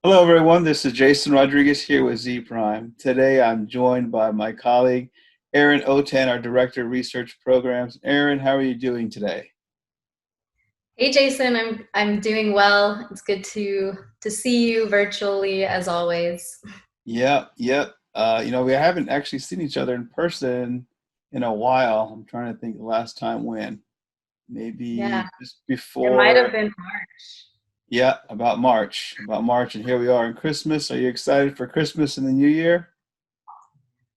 Hello, everyone. This is Jason Rodriguez here with Zpryme. Today, I'm joined by my colleague, Erin Autin, our Director of Research Programs. Erin, how are you doing today? Hey Jason, I'm doing well. It's good to see you virtually as always. Yep. We haven't actually seen each other in person in a while. I'm trying to think the last time when. Yeah, Maybe just it might have before, been March. yeah, about March, and here we are in Christmas. Are you excited for Christmas and the New Year?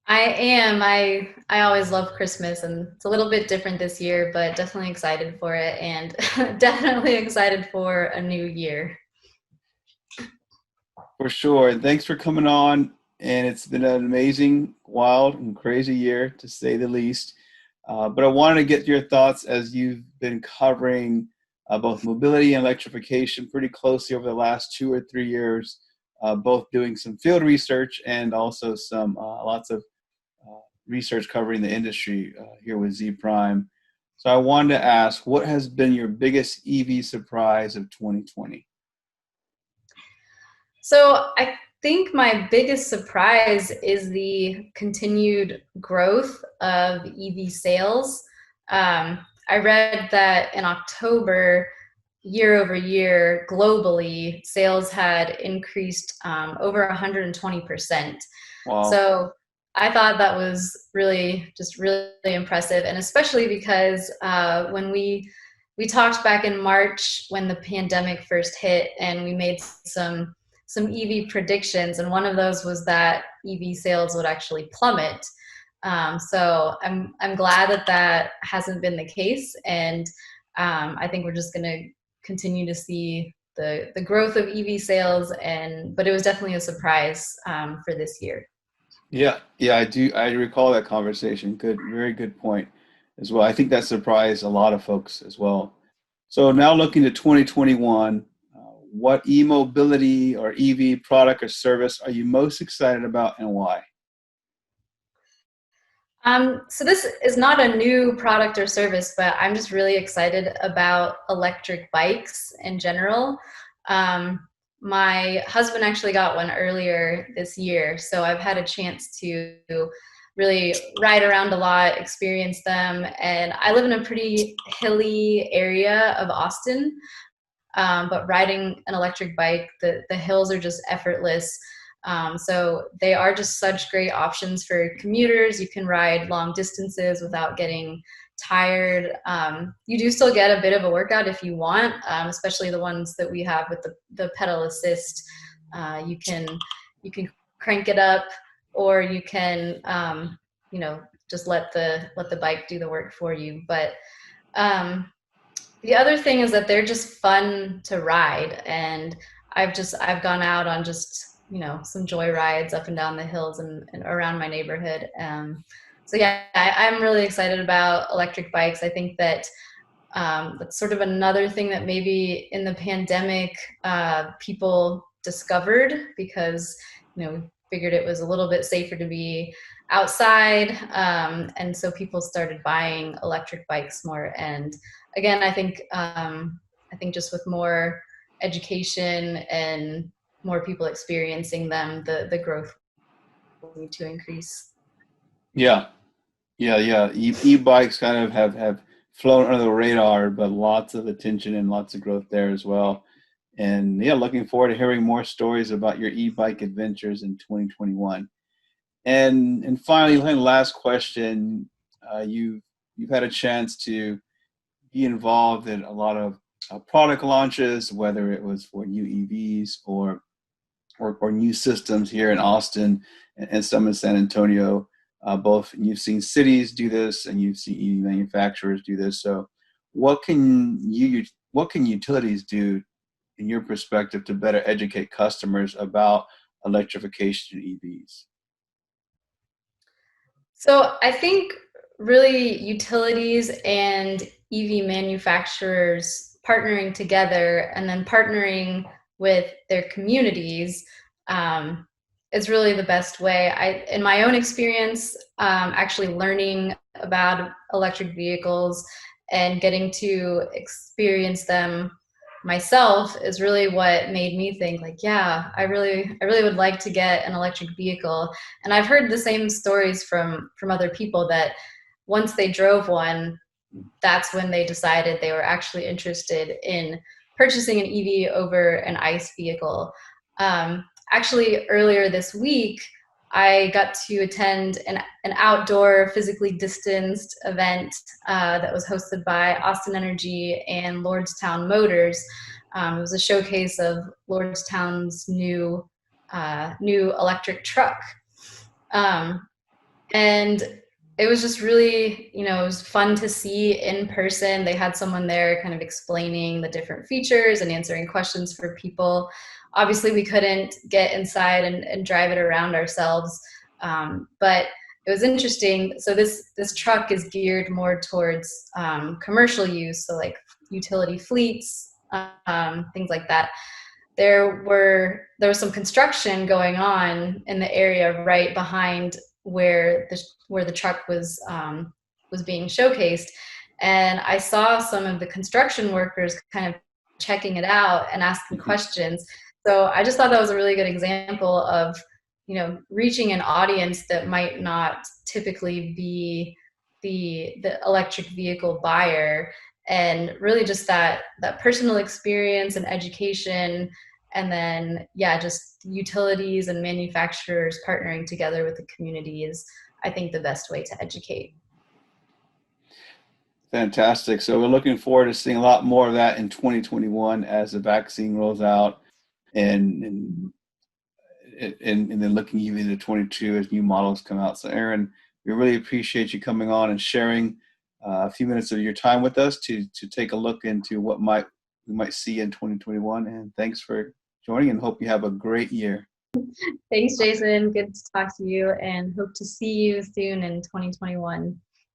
I am. I always love Christmas and it's a little bit different this year, but definitely excited for it and definitely excited for a new year. For sure. And thanks for coming on. And it's been an amazing, wild, and crazy year, to say the least. But I wanted to get your thoughts as you've been covering both mobility and electrification pretty closely over the last 2 or 3 years, both doing some field research and also some lots of research covering the industry here with Zpryme. So I wanted to ask, what has been your biggest EV surprise of 2020? So I think my biggest surprise is the continued growth of EV sales. I read that in October, year over year, globally, sales had increased over 120%. Wow. So I thought that was really impressive, and especially because when we talked back in March when the pandemic first hit, and we made some EV predictions, and one of those was that EV sales would actually plummet. So I'm glad that that hasn't been the case, and I think we're just going to continue to see the growth of EV sales, and but it was definitely a surprise for this year. Yeah, I do. I recall that conversation. Good, very good point as well. I think that surprised a lot of folks as well. So now looking to 2021, what e-mobility or EV product or service are you most excited about and why? So this is not a new product or service, but I'm just really excited about electric bikes in general. Um, my husband actually got one earlier this year, so I've had a chance to really ride around a lot, experience them, and I live in a pretty hilly area of Austin. But riding an electric bike, the hills are just effortless. So they are just such great options for commuters. You can ride long distances without getting tired. You do still get a bit of a workout if you want, especially the ones that we have with the pedal assist. You can crank it up, or you can just let the bike do the work for you. But um, the other thing is that they're just fun to ride, and I've gone out on just some joy rides up and down the hills and around my neighborhood. So yeah, I'm really excited about electric bikes. I think that that's sort of another thing that maybe in the pandemic people discovered, because figured it was a little bit safer to be outside, and so people started buying electric bikes more. And again, I think just with more education and more people experiencing them, the growth will need to increase. Yeah, yeah. E-bikes kind of have flown under the radar, but lots of attention and lots of growth there as well. And yeah, looking forward to hearing more stories about your e-bike adventures in 2021. And finally, last question. You've had a chance to be involved in a lot of product launches, whether it was for new EVs or new systems here in Austin and some in San Antonio. Both you've seen cities do this and you've seen EV manufacturers do this. So, what can utilities do in your perspective to better educate customers about electrification and EVs? So I think really utilities and EV manufacturers partnering together and then partnering with their communities um, is really the best way. In my own experience, actually learning about electric vehicles and getting to experience them myself is really what made me think like, yeah, I really would like to get an electric vehicle. And I've heard the same stories from other people that once they drove one, that's when they decided they were actually interested in purchasing an EV over an ICE vehicle. Actually, earlier this week, I got to attend an outdoor, physically distanced event that was hosted by Austin Energy and Lordstown Motors. It was a showcase of Lordstown's new electric truck. Um, and it was just really, it was fun to see in person. They had someone there kind of explaining the different features and answering questions for people. Obviously, we couldn't get inside and drive it around ourselves, but it was interesting. So this truck is geared more towards commercial use, so like utility fleets, things like that. There was some construction going on in the area right behind where the truck was being showcased, and I saw some of the construction workers kind of checking it out and asking questions. So I just thought that was a really good example of reaching an audience that might not typically be the electric vehicle buyer, and really just that personal experience and education, and then just utilities and manufacturers partnering together with the community is, I think, the best way to educate. Fantastic. So we're looking forward to seeing a lot more of that in 2021 as the vaccine rolls out, and and then looking even into 22 as new models come out. So Erin, we really appreciate you coming on and sharing a few minutes of your time with us to take a look into what we might see in 2021. And thanks for joining, and hope you have a great year. Thanks, Jason. Good to talk to you, and hope to see you soon in 2021.